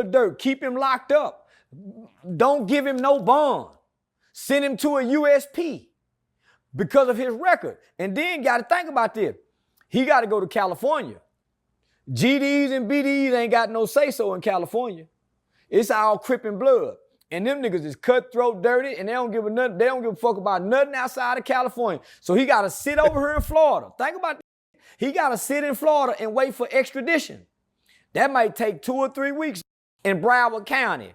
Lil Durk. Keep him locked up. Don't give him no bond. Send him to a USP because of his record. And then got to think about this. He got to go to California. GDs and BDs ain't got no say-so in California. It's all Crip and blood. And them niggas is cutthroat, dirty, and they don't give a fuck about nothing outside of California. So he got to sit over here in Florida. Think about that. He got to sit in Florida and wait for extradition. That might take 2 or 3 weeks in Broward County.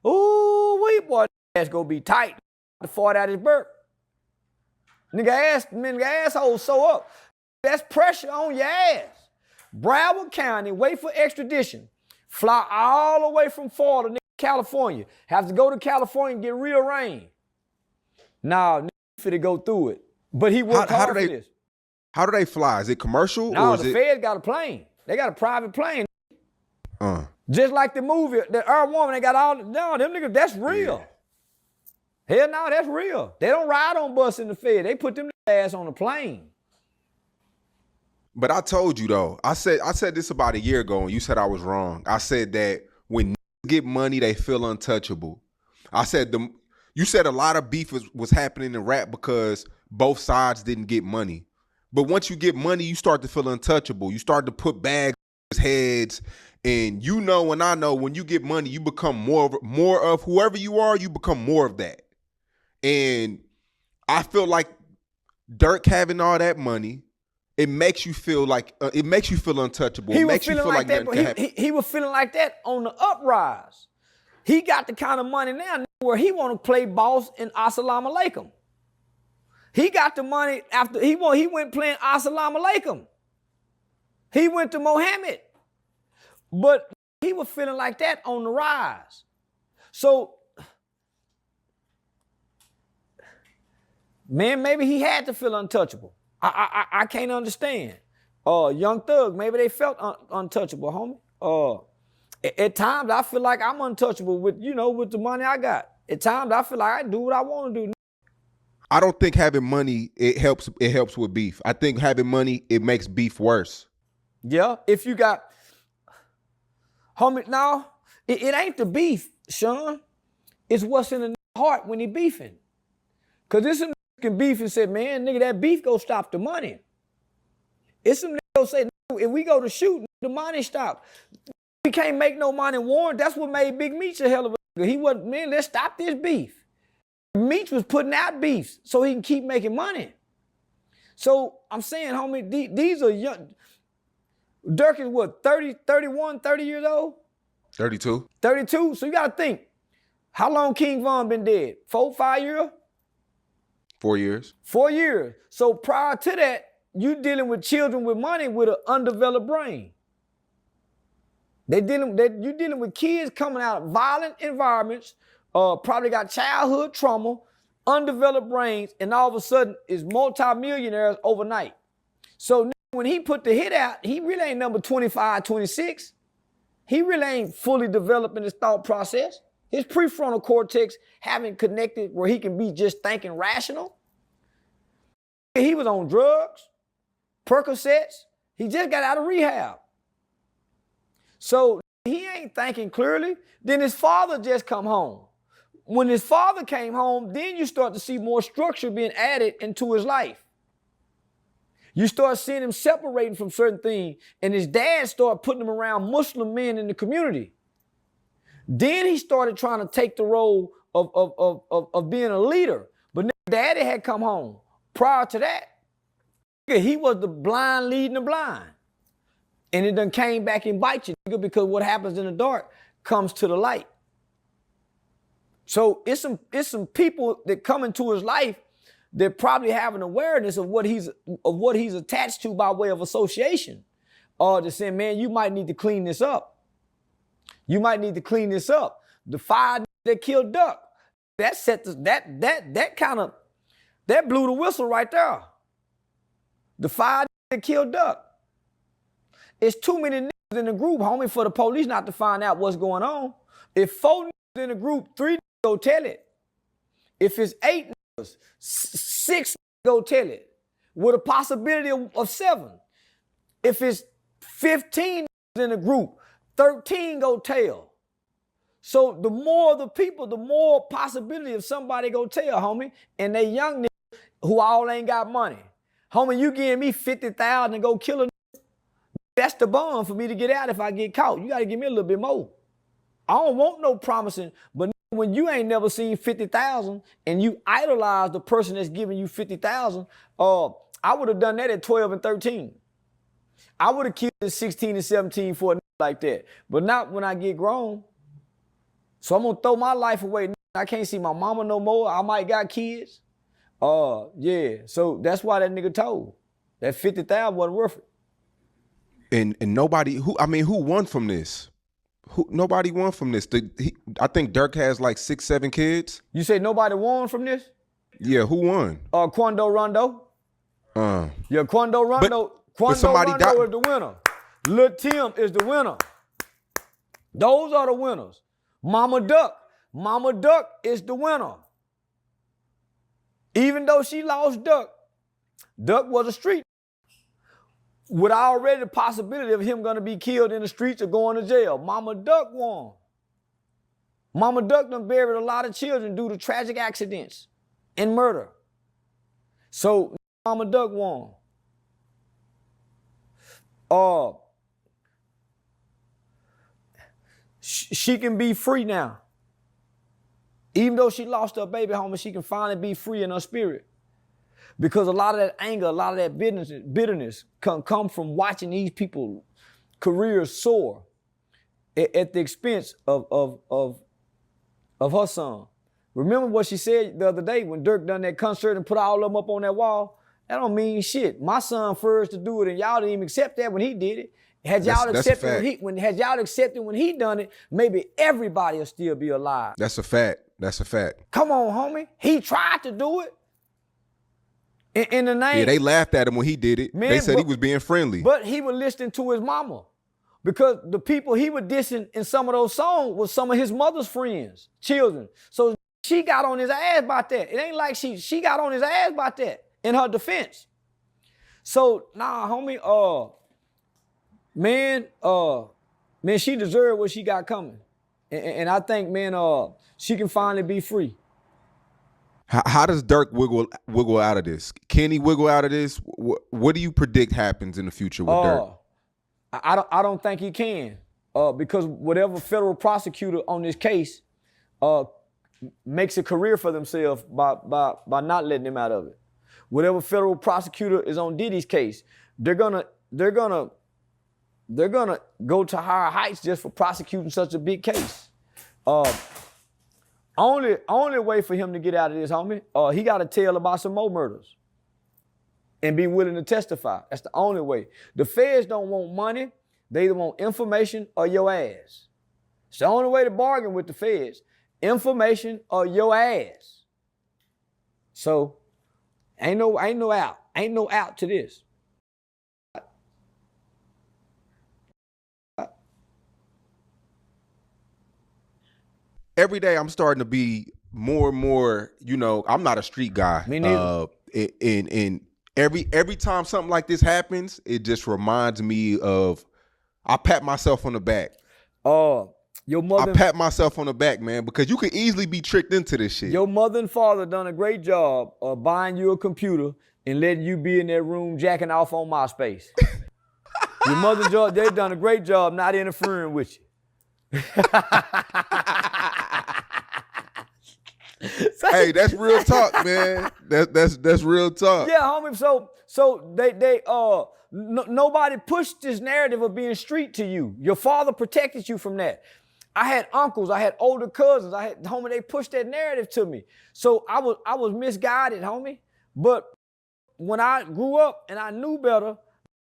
Ooh, wait, boy, that's gonna be tight to fart out his burp. Nigga asshole so up. That's pressure on your ass. Broward County, wait for extradition. Fly all the way from Florida, California. Have to go to California and get rearranged. Nah, finna go through it. But he worked hard for this. How do they fly? Is it commercial? No, or is the Feds got a plane. They got a private plane. Just like the movie, the Earth Woman, they got all, no, them niggas, that's real. Yeah. Hell no, that's real. They don't ride on bus in the Fed. They put them ass on a plane. But I told you though, I said this about a year ago and you said I was wrong. I said that when get money, they feel untouchable. I said you said a lot of beef was happening in rap because both sides didn't get money. But once you get money, you start to feel untouchable. You start to put bags on heads. And you know, and I know, when you get money, you become more of whoever you are, you become more of that. And I feel like Durk having all that money, it makes you feel like, it makes you feel untouchable. It makes you feel like nothing can happen. He was feeling like that on the uprise. He got the kind of money now where he want to play boss in Assalamu Alaikum. He got the money after he went playing Assalamu Alaikum. He went to Mohammed. But he was feeling like that on the rise. So, man, maybe he had to feel untouchable. I can't understand. Young Thug, maybe they felt untouchable, homie. At times, I feel like I'm untouchable with the money I got. At times, I feel like I do what I want to do. I don't think having money, it helps with beef. I think having money, it makes beef worse. Yeah, if you got... Homie, no, it ain't the beef, Sean. It's what's in the heart when he beefing. Because there's some can beef and say, man, nigga, that beef go stop the money. It's some niggas say, if we go to shoot, the money stop. We can't make no money, Warren. That's what made Big Meech a hell of a nigga. He wasn't, man, let's stop this beef. Meech was putting out beefs so he can keep making money. So I'm saying, homie, these are young. Durk is what, 30 years old? 32. 32? So you got to think, how long King Von been dead? 4, 5 years? 4 years. 4 years. So prior to that, you dealing with children with money with an undeveloped brain. You dealing with kids coming out of violent environments, probably got childhood trauma, undeveloped brains, and all of a sudden is multimillionaires overnight. So when he put the hit out, he really ain't number 25, 26. He really ain't fully developing his thought process. His prefrontal cortex haven't connected where he can be just thinking rational. He was on drugs, Percocets. He just got out of rehab. So he ain't thinking clearly. Then his father just come home. When his father came home, then you start to see more structure being added into his life. You start seeing him separating from certain things, and his dad started putting him around Muslim men in the community. Then he started trying to take the role of being a leader. But daddy had come home. Prior to that, he was the blind leading the blind. And it done came back and bite you, because what happens in the dark comes to the light. So it's some people that come into his life that probably have an awareness of what he's attached to by way of association. Or to say, man, you might need to clean this up. You might need to clean this up. The 5 that killed Duck, that blew the whistle right there. The 5 that killed Duck. It's too many niggas in the group, homie, for the police not to find out what's going on. If 4 niggas in the group, 3 niggas go tell it. If it's 8 niggas, 6 go tell it. With a possibility of 7. If it's 15 niggas in the group, 13 go tell. So the more the people, the more possibility of somebody go tell, homie, and they young niggas who all ain't got money. Homie, you giving me 50,000 to go kill a nigga? That's the bond for me to get out if I get caught. You got to give me a little bit more. I don't want no promising, but when you ain't never seen 50,000 and you idolize the person that's giving you 50,000, I would have done that at 12 and 13. I would have killed at 16 and 17 for a nigga like that, but not when I get grown. So I'm gonna throw my life away. I can't see my mama no more. I might got kids. Yeah. So that's why that nigga told. That 50,000 wasn't worth it. And nobody who won from this? Nobody won from this. I think Durk has like 6, 7 kids. You say nobody won from this? Yeah, who won? Quando Rondo. Yeah, Quando Rondo. Quando Rondo is the winner. Lil Tim is the winner. Those are the winners. Mama Duck is the winner. Even though she lost Duck was a street. With already the possibility of him gonna be killed in the streets or going to jail. Mama Duck won. Mama Duck done buried a lot of children due to tragic accidents and murder. So Mama Duck won. She can be free now. Even though she lost her baby, homie, she can finally be free in her spirit. Because a lot of that anger, a lot of that bitterness come from watching these people careers soar at the expense of her son. Remember what she said the other day when Durk done that concert and put all of them up on that wall? That don't mean shit. My son first to do it, and y'all didn't even accept that when he did it. Had y'all accepted when he done it, maybe everybody will still be alive. That's a fact. That's a fact. Come on, homie. He tried to do it. In the name. Yeah, they laughed at him when he did it. Man, they said he was being friendly. But he was listening to his mama. Because the people he was dissing in some of those songs was some of his mother's friends, children. So she got on his ass about that. It ain't like she got on his ass about that in her defense. So, nah, homie, man, she deserved what she got coming. And I think, man, she can finally be free. How does Durk wiggle out of this? Can he wiggle out of this? What do you predict happens in the future with Durk? I don't think he can, because whatever federal prosecutor on this case makes a career for themselves by not letting him out of it. Whatever federal prosecutor is on Diddy's case, they're gonna go to higher heights just for prosecuting such a big case. Only way for him to get out of this, homie, he got to tell about some more murders and be willing to testify. That's the only way. The feds don't want money. They either want information or your ass. It's the only way to bargain with the feds. Information or your ass. So ain't no out. Ain't no out to this. Every day I'm starting to be more and more, I'm not a street guy. Me neither. And every time something like this happens, it just reminds me of, I pat myself on the back. Your mother. I pat myself on the back, man, because you could easily be tricked into this shit. Your mother and father done a great job of buying you a computer and letting you be in that room jacking off on MySpace. Your mother and father, they've done a great job not interfering with you. Hey, that's real talk, man. That's real talk. Yeah, homie. So they nobody pushed this narrative of being street to you. Your father protected you from that. I had uncles, I had older cousins, homie, they pushed that narrative to me. So I was misguided, homie. But when I grew up and I knew better,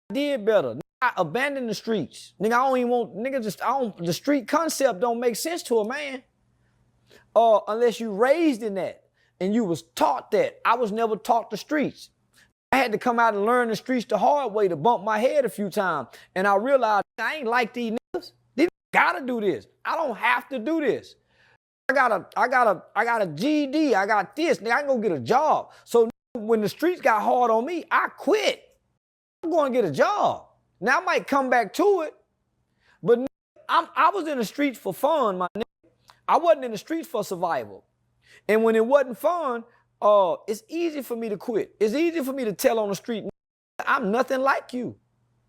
I did better. I abandoned the streets. The street concept don't make sense to a man. Unless you raised in that and you was taught that. I was never taught the streets. I had to come out and learn the streets the hard way to bump my head a few times. And I realized I ain't like these niggas. These niggas gotta do this. I don't have to do this. I got a GED. I got this. Nigga, I can go get a job. So when the streets got hard on me, I quit. I'm going to get a job. Now I might come back to it, but I was in the streets for fun, my nigga. I wasn't in the streets for survival. And when it wasn't fun, it's easy for me to quit. It's easy for me to tell on the street, I'm nothing like you.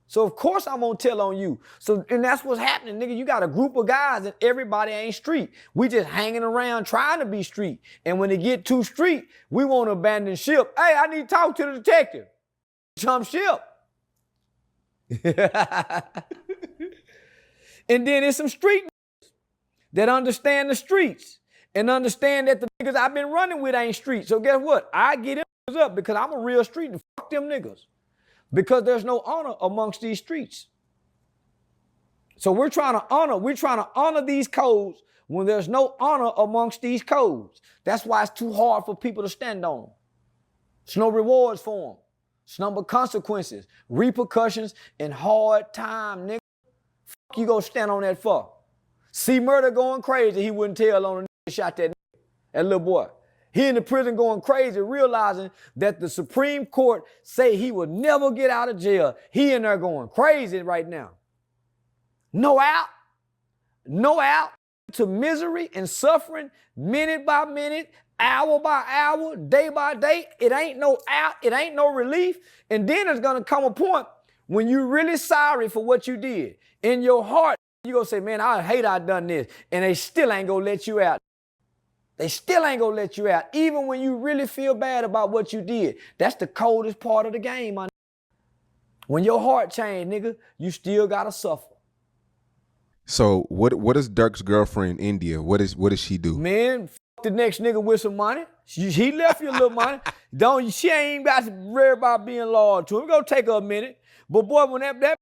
So of course I'm gonna tell on you. So, and that's what's happening, nigga. You got a group of guys and everybody ain't street. We just hanging around trying to be street. And when they get too street, we want to abandon ship. Hey, I need to talk to the detective. Jump ship. And then there's some street niggas that understand the streets and understand that the niggas I've been running with ain't street. So guess what? I get them niggas up because I'm a real street and fuck them niggas. Because there's no honor amongst these streets. So we're trying to honor these codes when there's no honor amongst these codes. That's why it's too hard for people to stand on them. There's no rewards for them. It's number of consequences, repercussions, and hard time, nigga. Fuck you gonna stand on that for? See Murder going crazy, he wouldn't tell on the nigga that shot that nigga, that little boy. He in the prison going crazy, realizing that the Supreme Court say he would never get out of jail. He in there going crazy right now. No out to misery and suffering, minute by minute, hour by hour, day by day. It ain't no out, it ain't no relief. And then there's gonna come a point when you're really sorry for what you did. In your heart, you're gonna say, man, I hate I done this. And they still ain't gonna let you out. They still ain't gonna let you out, even when you really feel bad about what you did. That's the coldest part of the game, my nigga. When your heart changed, nigga, you still gotta suffer. So what is Durk's girlfriend, India? What does she do? Man, the next nigga with some money. He left you a little money. She ain't got to worry about being loyal to him. It's gonna take her a minute. But boy, when that